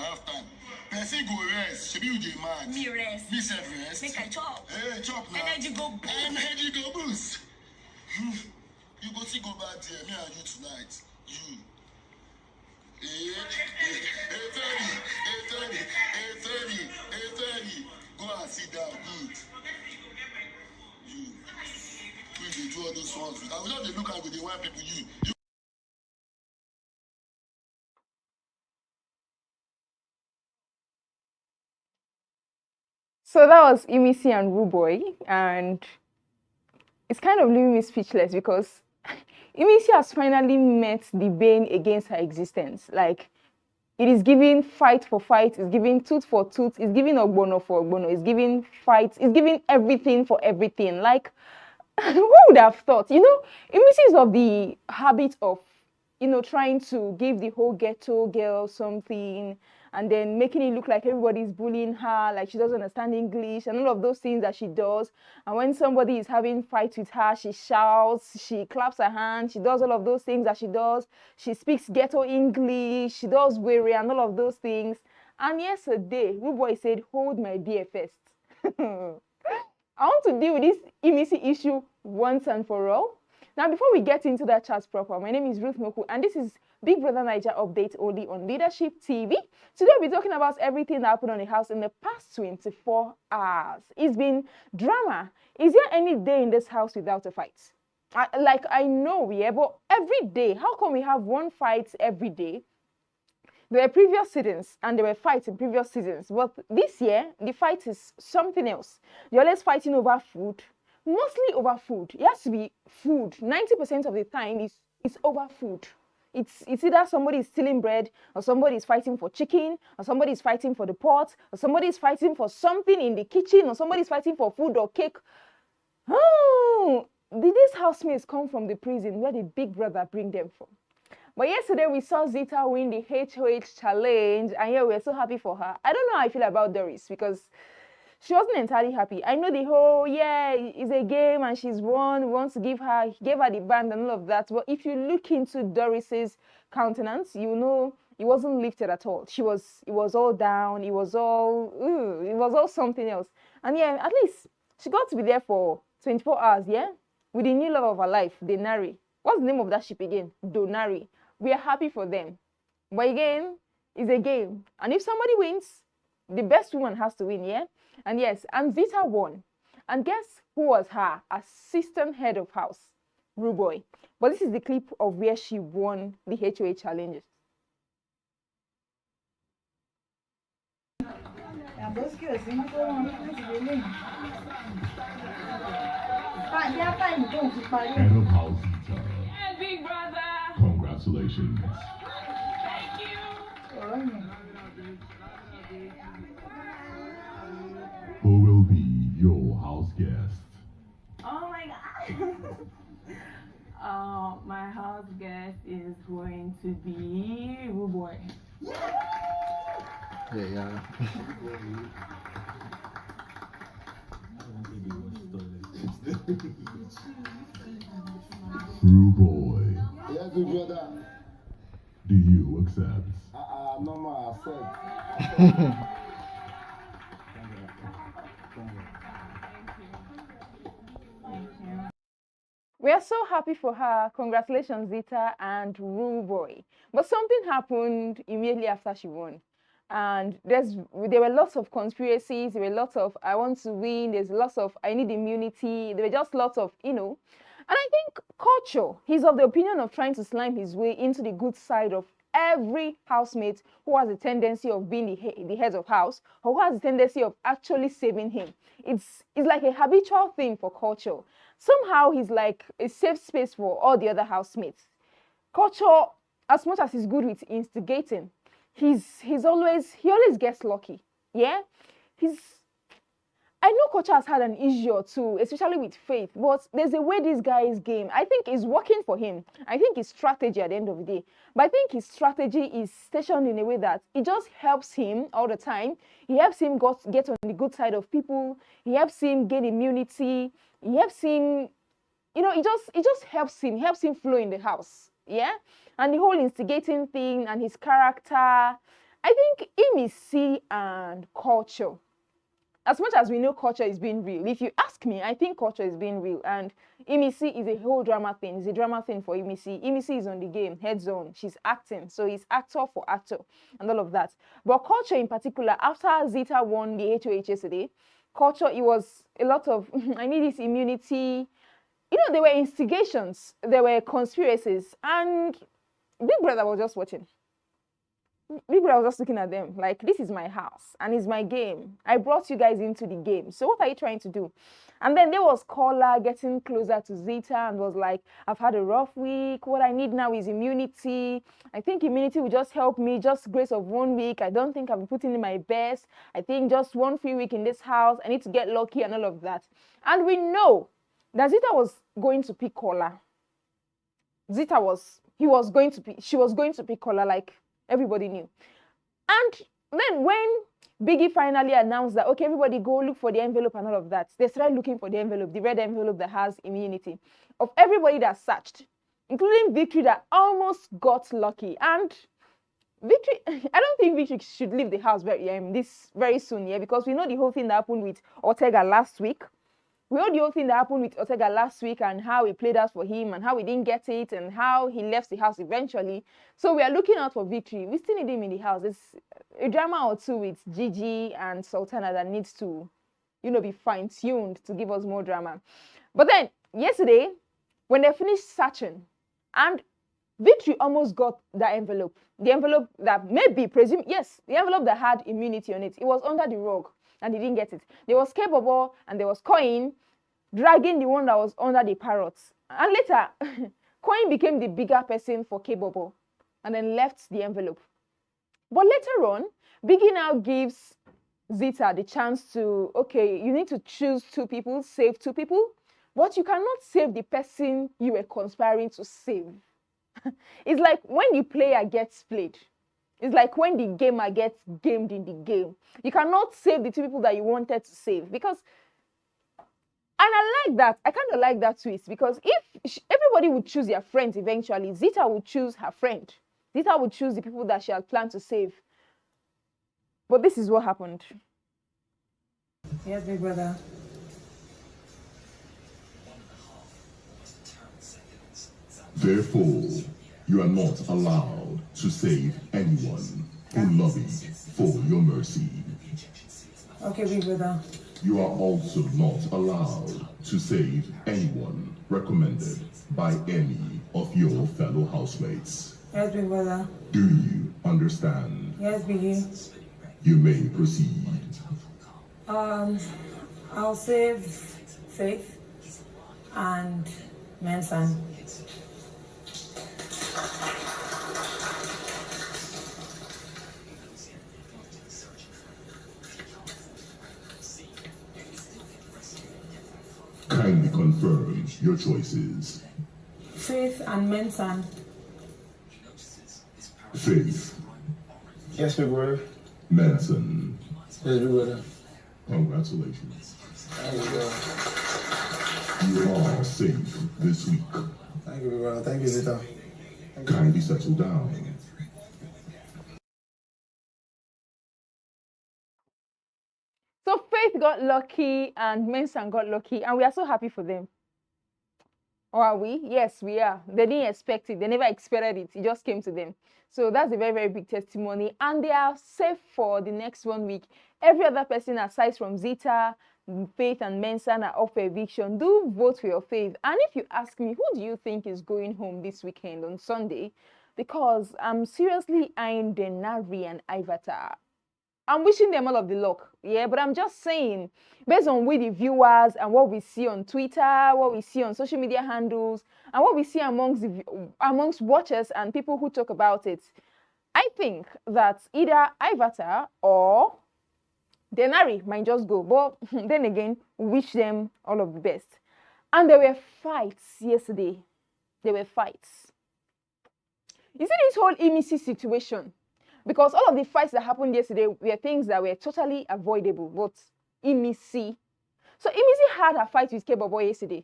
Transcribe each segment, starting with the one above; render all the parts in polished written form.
have time. Person go rest. Should be with the man. Me rest. Me self rest. Make I chop. Hey, chop now. Energy go boost. Energy go boost. You go see go back there. Me and you tonight. You. Hey, go and sit down. Good. You. Please do all those ones. I will not look at the one people you. So that was Imisi and Rooboy, and it's kind of leaving me speechless because Imisi has finally met the bane against her existence. Like, it is giving fight for fight, it's giving tooth for tooth, it's giving ogbono for ogbono, it's giving fight, it's giving everything for everything. Like, who would have thought? You know, Imisi is of the habit of, you know, trying to give the whole ghetto girl something and then making it look like everybody's bullying her, like she doesn't understand English and all of those things that she does. And when somebody is having fights with her, she shouts, she claps her hands, she does all of those things that she does. She speaks ghetto English, she does weary and all of those things. And yesterday, Rooboy said, hold my beer first. I want to deal with this Imisi issue once and for all. Now, before we get into that chat proper, my name is Ruth Moku, and this is Big Brother Niger update only on Leadership TV. Today, we'll be talking about everything that happened on the house in the past 24 hours. It's been drama. Is there any day in this house without a fight? I know, yeah, but every day, how come we have one fight every day? There were previous seasons, and there were fights in previous seasons. But this year, the fight is something else. You're always fighting over food. Mostly over food. It has to be food. 90% of the time it's over food. It's either somebody is stealing bread, or somebody is fighting for chicken, or somebody is fighting for the pot, or somebody is fighting for something in the kitchen, or somebody is fighting for food or cake. Oh, did these housemates come from the prison where the big brother bring them from? But yesterday we saw Zita win the HOH challenge, and yeah, we're so happy for her. I don't know how I feel about Doris because she wasn't entirely happy. I know the whole, yeah, it's a game and she's won. We want to gave her the band and all of that. But if you look into Doris's countenance, you know it wasn't lifted at all. It was all down. It was all something else. And yeah, at least she got to be there for 24 hours, yeah? With the new love of her life, Denari. What's the name of that ship again? Donari. We are happy for them. But again, it's a game. And if somebody wins, the best woman has to win, yeah? And yes, and Zita won. And guess who was her assistant head of house? Rooboy. But this is the clip of where she won the HOA challenges. Head of house Zita. Yeah, big brother. Congratulations. Thank you. Who will be your house guest? Oh my god. My house guest is going to be Rooboy. Yeah. Rooboy, Yes, big brother. do you accept? No more accept. We are so happy for her. Congratulations, Zita and Rooboy. But something happened immediately after she won. And there were lots of conspiracies. There were lots of, I want to win. There's lots of, I need immunity. There were just lots of, you know. And I think culture, he's of the opinion of trying to slime his way into the good side of every housemate who has a tendency of being the head of house, or who has a tendency of actually saving him. It's like a habitual thing for culture. Somehow he's like a safe space for all the other housemates. Culture, as much as he's good with instigating, he always gets lucky. Yeah, I know Culture has had an issue or two, especially with Faith, but there's a way this guy's game, I think, is working for him. I think his strategy at the end of the day. But I think his strategy is stationed in a way that it just helps him all the time. He helps him get on the good side of people. He helps him gain immunity. He helps him, you know, it just helps him flow in the house. Yeah? And the whole instigating thing and his character I think Imisi and culture, as much as we know culture is being real, if you ask me, I think culture is being real. And Imisi is a whole drama thing. It's a drama thing for Imisi. Imisi is on the game, heads on. She's acting. So it's actor for actor and all of that. But culture in particular, after Zita won the HOH yesterday, culture, it was a lot of, I need this immunity. You know, there were instigations. There were conspiracies. And Big Brother was just watching. Big Brother was just looking at them like, this is my house and it's my game. I brought you guys into the game. So what are you trying to do? And then there was Kola getting closer to Zita and was like, I've had a rough week. What I need now is immunity. I think immunity will just help me, just grace of 1 week. I don't think I've been putting in my best. I think just 1 free week in this house. I need to get lucky and all of that. And we know that Zita was going to pick Kola. She was going to pick Kola, like, everybody knew. And then when Biggie finally announced that, okay, everybody go look for the envelope and all of that, they started looking for the envelope, the red envelope that has immunity. Of everybody that searched, including Victory that almost got lucky. And Victory, I don't think Victory should leave the house very soon, yeah, because we know the whole thing that happened with Ortega last week. We know the whole thing that happened with Ortega last week and how it played out for him and how he didn't get it and how he left the house eventually. So we are looking out for Victory. We still need him in the house. There's a drama or two with Gigi and Sultana that needs to, be fine-tuned to give us more drama. But then, yesterday, when they finished searching, and Victory almost got that envelope. The envelope that the envelope that had immunity on it. It was under the rug. And he didn't get it. There was K-Bobo and there was Coin dragging the one that was under the parrots. And later, Coin became the bigger person for K-Bobo and then left the envelope. But later on, Biggie now gives Zita the chance to, okay, you need to choose 2 people, save 2 people, but you cannot save the person you were conspiring to save. It's like when the player gets played. It's like when the gamer gets gamed in the game. You cannot save the 2 people that you wanted to save. Because, and I like that. I kind of like that twist. Because if everybody would choose their friends eventually, Zita would choose her friend. Zita would choose the people that she had planned to save. But this is what happened. Yes, big brother. Therefore, you are not allowed to save anyone who lobbied for your mercy. Okay, big brother. You are also not allowed to save anyone recommended by any of your fellow housemates. Yes, big brother. Do you understand? Yes, Biggie. You may proceed. I'll save Faith and Manson. Kindly confirm your choices. Faith and Manson. Faith. Yes, big brother. Manson. Yes, big brother. Congratulations. Thank you, brother. You are safe this week. Thank you, big brother. Thank you, Zita. Kindly settle down. So Faith got lucky and Manson got lucky, and we are so happy for them. Or are we? Yes, we are. They didn't expect it. They never expected it. It just came to them. So that's a very, very big testimony. And they are safe for the next 1 week. Every other person aside from Zita, Faith and Manson are up for eviction. Do vote for your Faith. And if you ask me, who do you think is going home this weekend on Sunday? Because I'm seriously eyeing Denari and Ivata. I'm wishing them all of the luck, yeah, but I'm just saying, based on the viewers and what we see on Twitter, what we see on social media handles, and what we see amongst watchers and people who talk about it, I think that either Ivata or Denari might just go. But then again, wish them all of the best. And there were fights yesterday. There were fights. You see this whole Imisi situation? Because all of the fights that happened yesterday were things that were totally avoidable. But Imisi. So Imisi had a fight with K-Bobo yesterday.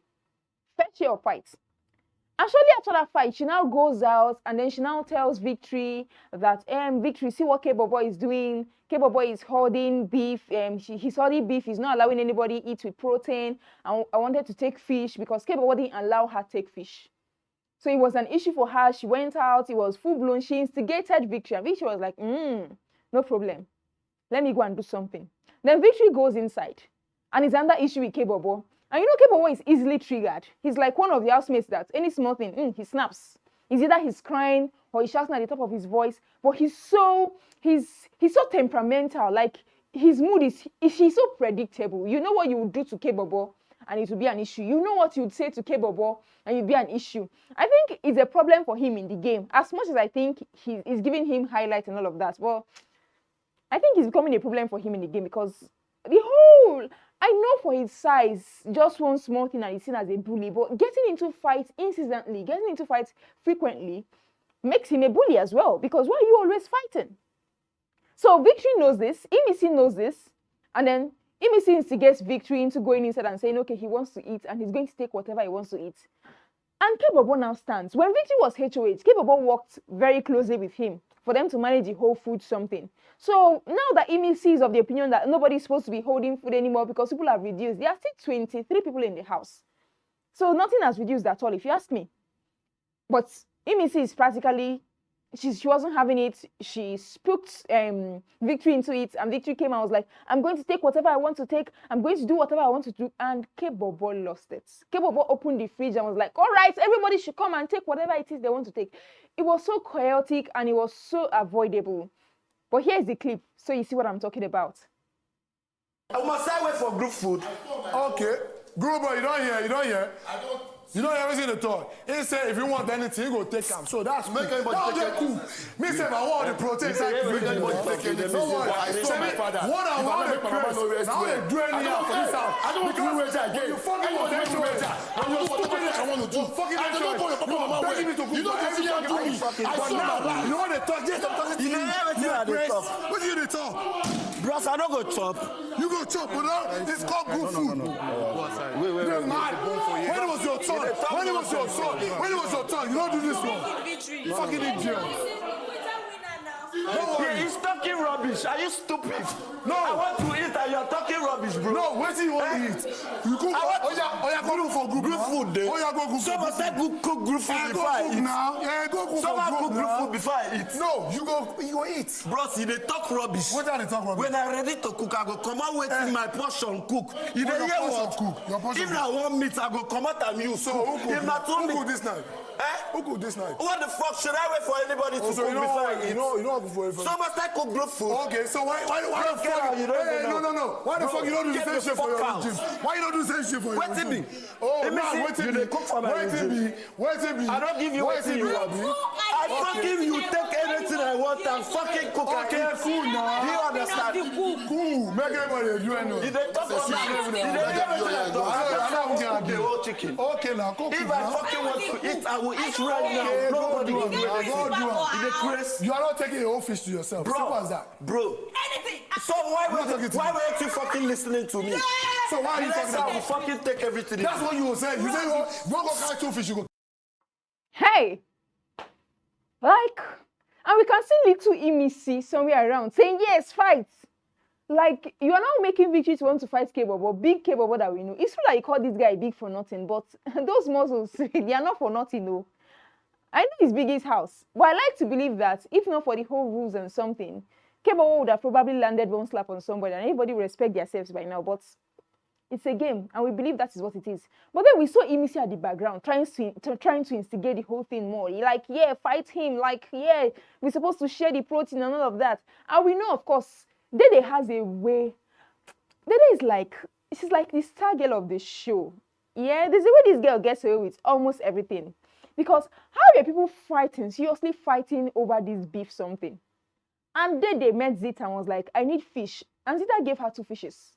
Fair share of fights. And shortly after that fight, she now goes out and then she now tells Victory that, Victory, see what K-Bobo is doing. K-Bobo is hoarding beef. He's hoarding beef. He's not allowing anybody eat with protein. I wanted to take fish because K-Bobo didn't allow her to take fish. So it was an issue for her. She went out. It was full-blown. She instigated Victory. And Victory was like, no problem. Let me go and do something. Then Victory goes inside. And it's another issue with K-Bobo. And you know K-Bobo is easily triggered. He's like one of the housemates that any small thing, he snaps. It's either he's crying or he's shouting at the top of his voice. But he's so temperamental. Like his mood he's so predictable. You know what you would do to K-Bobo and it would be an issue. You know what you'd say to K-Bobo and it'd be an issue. I think it's a problem for him in the game. As much as I think he's giving him highlights and all of that. Well, I think it's becoming a problem for him in the game because I know for his size, just one small thing and he's seen as a bully, but getting into fights incessantly, getting into fights frequently makes him a bully as well, because why are you always fighting? So Victory knows this, Imisi knows this, and then Imisi instigates Victory into going inside and saying, okay, he wants to eat, and he's going to take whatever he wants to eat. And K-Bobo now stands. When Victory was HOH, K-Bobo worked very closely with him for them to manage the whole food something. So now that Imisi is of the opinion that nobody's supposed to be holding food anymore because people have reduced, there are still 23 people in the house. So nothing has reduced at all, if you ask me. But Imisi is practically, she wasn't having it. She spooked Victory into it, and Victory came and was like, I'm going to take whatever I want to take. I'm going to do whatever I want to do. And K-Bobo lost it. K-Bobo opened the fridge and was like, all right, everybody should come and take whatever it is they want to take. It was so chaotic and it was so avoidable. But here's the clip, so you see what I'm talking about. I must wait for group food. Okay. Rooboy, you don't hear. I don't. You don't hear everything at all. He said if you want anything, you go take them. So that's Make anybody take it. cool. Me say I want the protein. Make anybody take it. Don't worry. I saw my father. What I If want make to my mama know press. Now they do anything for this house. I don't want to do it again. You fucking want to do it. I don't want to do what I want to do. Fucking I don't want your papa mama way. me to You know what you do me. I saw my life. You know what they talk? Yes, I'm talking to You you. know everything I dey talk. What do you dey talk? Bros, I don't go chop. You go chop, but now it's called good food. Wait. You're mad. When it was your turn? When it was your turn? When it was your turn? You don't do this one. Fucking idiot. Yeah, he's talking rubbish. Are you stupid? No. I want to eat and you're talking rubbish, bro. No, what do you want to eat? You cook. Go look for group food, then. Go cook. Someone said cook group food before I eat. Now. Yeah, go cook. Someone cook group food before I eat. No, you go eat. Bros, they talk rubbish. What are they talking about? When I'm ready to cook, I go come out waiting my portion cook. If Your they hear portion what? cook. Your portion If I want meat, I go come out and you. So who cook this night? Eh? Who cook this night? What the fuck should I wait for anybody to So cook you know before what? I eat? You know before. Someone said cook group food. Okay, so why the fuck? You don't Hey, even know. no. Why the fuck you don't do the Get same the shit for fuck your out. regime? Why you don't do the same shit for your Wait till regime? me. Oh, Let me nah, see. wait till You me. dey cook for my Wait till regime. me. Wait till me. I don't give you Wait what till you me, want. Abi. I fucking you take anything I want and fucking cook and Okay, eat. cool now. Do you understand? Cool. Make everybody do it. Did they talk about that? Did they ever say the whole chicken? Okay, now cook it If I now. fucking want to eat, I will eat right now. Nobody will do anything. You are not taking your own fish to yourself. Simple as that. Bro. So why weren't you fucking listening to me? So why are you talking I will about? fucking take everything. That's what you will say. You say you won't go catch two fish. You go. Hey! Like, and we can see little Imisi somewhere around saying, yes, fight. Like, you are now making Victory to want to fight K-Bobo, big K-Bobo that we know. It's true that you call this guy big for nothing, but those muscles, they are not for nothing, no. I know it's Biggie's house, but I like to believe that if not for the whole rules and something, K-Bobo would have probably landed one slap on somebody and everybody would respect themselves by now, but it's a game, and we believe that is what it is. But then we saw Imisi at the background trying to instigate the whole thing more. Like, yeah, fight him. Like, yeah, we're supposed to share the protein and all of that. And we know, of course, Dede has a way. Dede is like, she's like the star girl of the show. Yeah, there's a way this girl gets away with almost everything. Because how are people fighting, seriously fighting over this beef something? And Dede met Zita and was like, I need fish. And Zita gave her 2 fishes.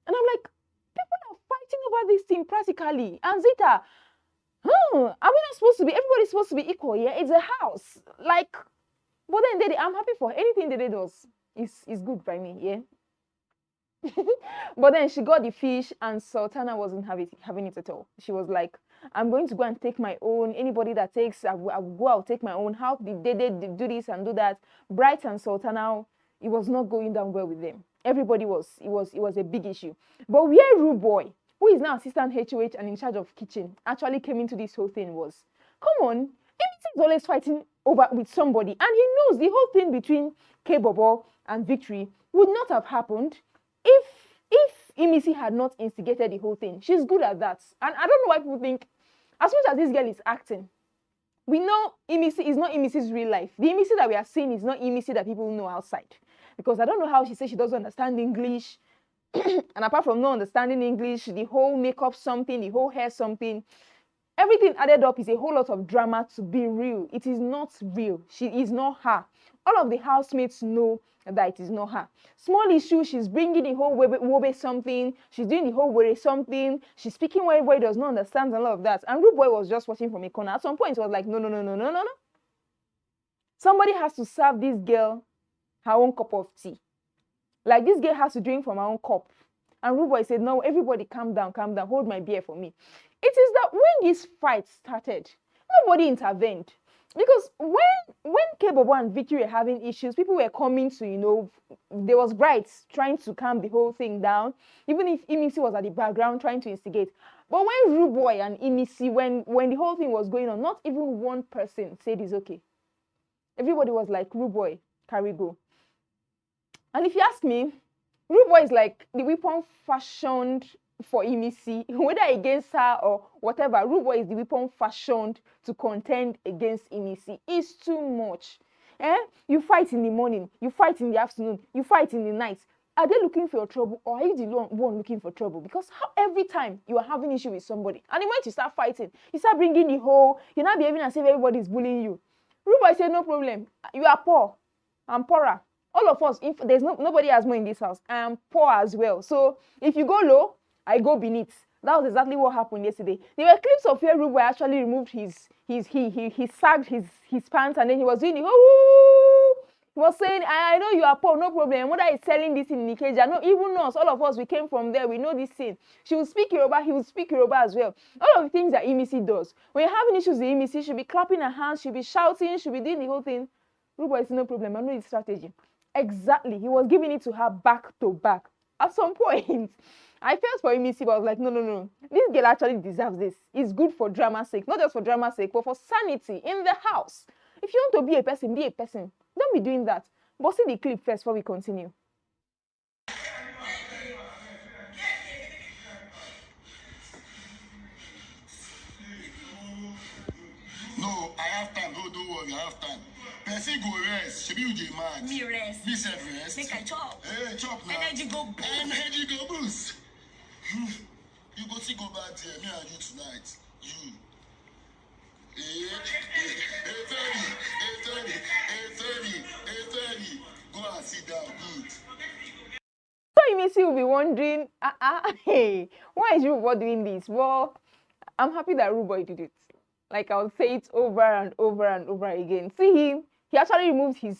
And I'm like, people are fighting over this thing practically. And Zita, are we not supposed to be, everybody's supposed to be equal, yeah? It's a house. Like, but then Dede, I'm happy for anything Dede does. Is good by me, yeah? But then she got the fish and Sultana wasn't having it at all. She was like, I'm going to go and take my own. Anybody that takes, I will go out, take my own. How did they do this and do that? Bright and Sultana, it was not going down well with them. Everybody it was a big issue. But where Rooboy, who is now assistant HOH and in charge of kitchen, actually came into this whole thing was, come on, Imisi is always fighting over with somebody, and he knows the whole thing between K-Bobo and Victory would not have happened if Imisi had not instigated the whole thing. She's good at that. And I don't know why people think, as much as this girl is acting, we know Imisi is not Imisi's real life. The Imisi that we are seeing is not Imisi that people know outside. Because I don't know how she says she doesn't understand English. And apart from not understanding English, the whole makeup something, the whole hair something, everything added up is a whole lot of drama to be real. It is not real. She is not her. All of the housemates know that it is not her. Small issue, she's bringing the whole wobe something. She's doing the whole were something. She's speaking where everybody does not understand and all of that. And Rooboy was just watching from a corner. At some point, it was like, no. Somebody has to serve this girl her own cup of tea. Like, this girl has to drink from her own cup. And Rooboy said, no, everybody calm down, hold my beer for me. It is that when this fight started, nobody intervened. Because when K-Bobo and Victory were having issues, people were coming to, there was Bright trying to calm the whole thing down, even if Imisi was at the background trying to instigate. But when Rooboy and Imisi, when the whole thing was going on, not even one person said it's okay. Everybody was like, Rooboy, carry go. And if you ask me, Rooboy is like the weapon fashioned for Imisi, whether against her or whatever. Rooboy is the weapon fashioned to contend against Imisi. It's too much. You fight in the morning, you fight in the afternoon, you fight in the night. Are they looking for your trouble, or are you the one looking for trouble? Because every time you are having issue with somebody, and the moment you start fighting, you start bringing the whole, you're not behaving as if everybody is bullying you. Rooboy said, no problem. You are poor. I'm poorer. All of us, if there's nobody has more in this house, I am poor as well. So if you go low, I go beneath. That was exactly what happened yesterday. There were clips of where Rooboy actually removed he sagged his pants, and then he was doing the he was saying, I know you are poor, no problem. Mother is selling this in Nikeja. No, even us, all of us, we came from there. We know this thing. She will speak Yoruba, he will speak Yoruba as well. All of the things that Imisi does. When you're having issues with Imisi, she'll be clapping her hands, she'll be shouting, she'll be doing the whole thing. Rooboy is no problem. I know his strategy. Exactly. He was giving it to her back to back. At some point, I felt for Imisi, but I was like, no. This girl actually deserves this. It's good for drama's sake. Not just for drama's sake, but for sanity in the house. If you want to be a person, be a person. Don't be doing that. But see the clip first before we continue. No, I have time. No, don't worry, I have time. Person go rest. She be with the man. Me rest. Me self rest. Make I chop. Hey, chop now. Energy go boost. Energy go boost. You go see go back there. Me and you tonight. You. Hey, go and sit down. Good. So Imisi will be wondering, hey, why is Rooboy doing this? Well, I'm happy that Rooboy did it. Like, I'll say it over and over and over again. See him, he actually removed his,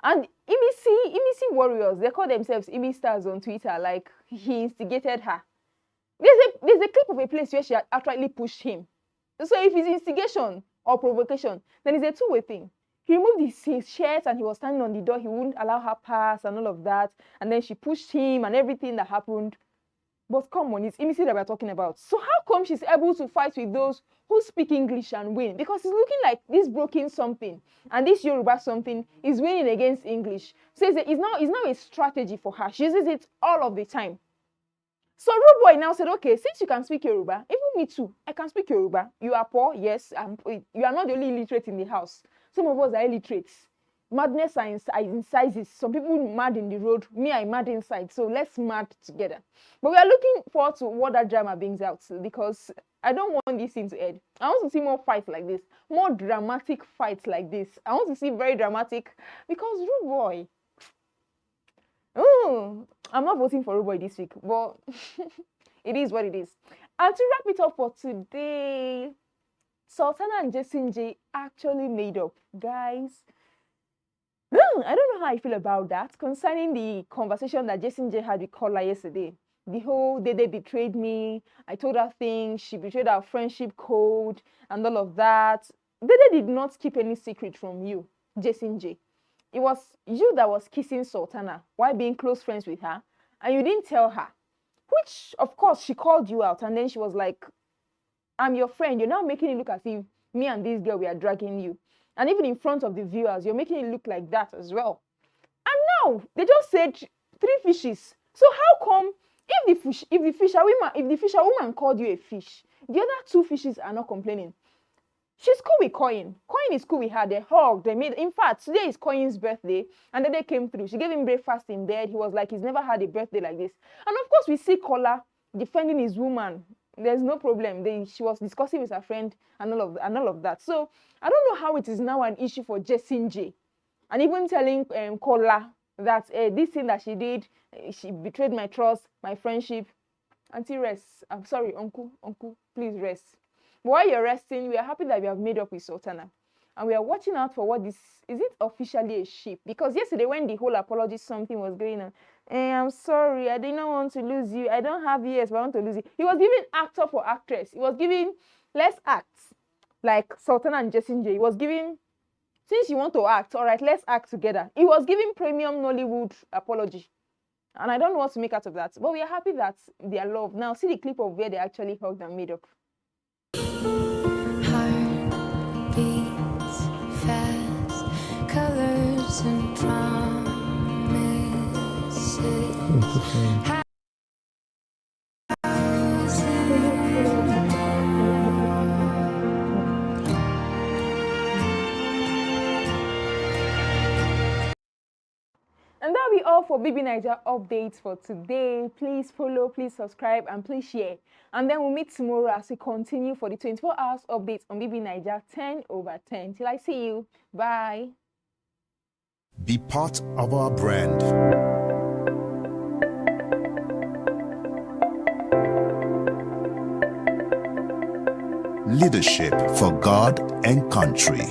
and Imisi warriors, they call themselves Imi stars on Twitter, like, he instigated her. There's a clip of a place where she actually pushed him. So if it's instigation or provocation, then it's a two-way thing. He removed his shirt and he was standing on the door. He wouldn't allow her pass and all of that. And then she pushed him and everything that happened. But come on, it's Imisi that we're talking about. So how come she's able to fight with those who speak English and win? Because it's looking like this broken something and this Yoruba something is winning against English. So it's now a strategy for her. She uses it all of the time. So Rooboy now said, okay, since you can speak Yoruba, even me too, I can speak Yoruba. You are poor, yes. You are not the only illiterate in the house. Some of us are illiterates. Madness are in sizes. Some people mad in the road. Me, I'm mad inside. So let's mad together. But we are looking forward to what that drama brings out, because I don't want this thing to end. I want to see more fights like this. More dramatic fights like this. I want to see very dramatic, because Rooboy. Oh, I'm not voting for Rooboy this week, but it is what it is. And to wrap it up for today, Sultana and Jason J actually made up, guys. I don't know how I feel about that concerning the conversation that Jason J had with Kola yesterday. the whole they betrayed me. I told her things. She betrayed our friendship code and all of that. Dede did not keep any secret from you, Jason J. It was you that was kissing Sultana while being close friends with her, and you didn't tell her. Which, of course, she called you out, and then she was like, I'm your friend. You're now making it look as if me and this girl, we are dragging you. And even in front of the viewers, you're making it look like that as well. And now, they just said 3 fishes. So how come, if the fisher woman called you a fish, the other 2 fishes are not complaining? She's cool with Coin. Coin is cool with her. They hugged. They made. In fact, today is Coin's birthday, and then they came through. She gave him breakfast in bed. He was like, he's never had a birthday like this. And of course, we see Kola defending his woman. There's no problem. She was discussing with her friend and all of that. So I don't know how it is now an issue for Jessin J, and even telling Kola that this thing that she did, she betrayed my trust, my friendship. Auntie, rest. I'm sorry, uncle, please rest. But while you're resting, we are happy that we have made up with Sultana. And we are watching out for what this... Is it officially a ship? Because yesterday when the whole apology something was going on, I'm sorry, I did not want to lose you. I don't have years, but I want to lose you. He was giving actor for actress. He was giving, let's act. Like Sultana and Jessin J. He was giving, since you want to act, all right, let's act together. He was giving premium Nollywood apology. And I don't know what to make out of that. But we are happy that they are loved. Now, see the clip of where they actually hugged and made up. Heart beats fast, colors and promises. And that'll be all for BB Niger updates for today. Please follow, please subscribe, and please share. And then we'll meet tomorrow as we continue for the 24 hours updates on BB Niger 10/10. Till I see you. Bye. Be part of our brand. Leadership for God and country.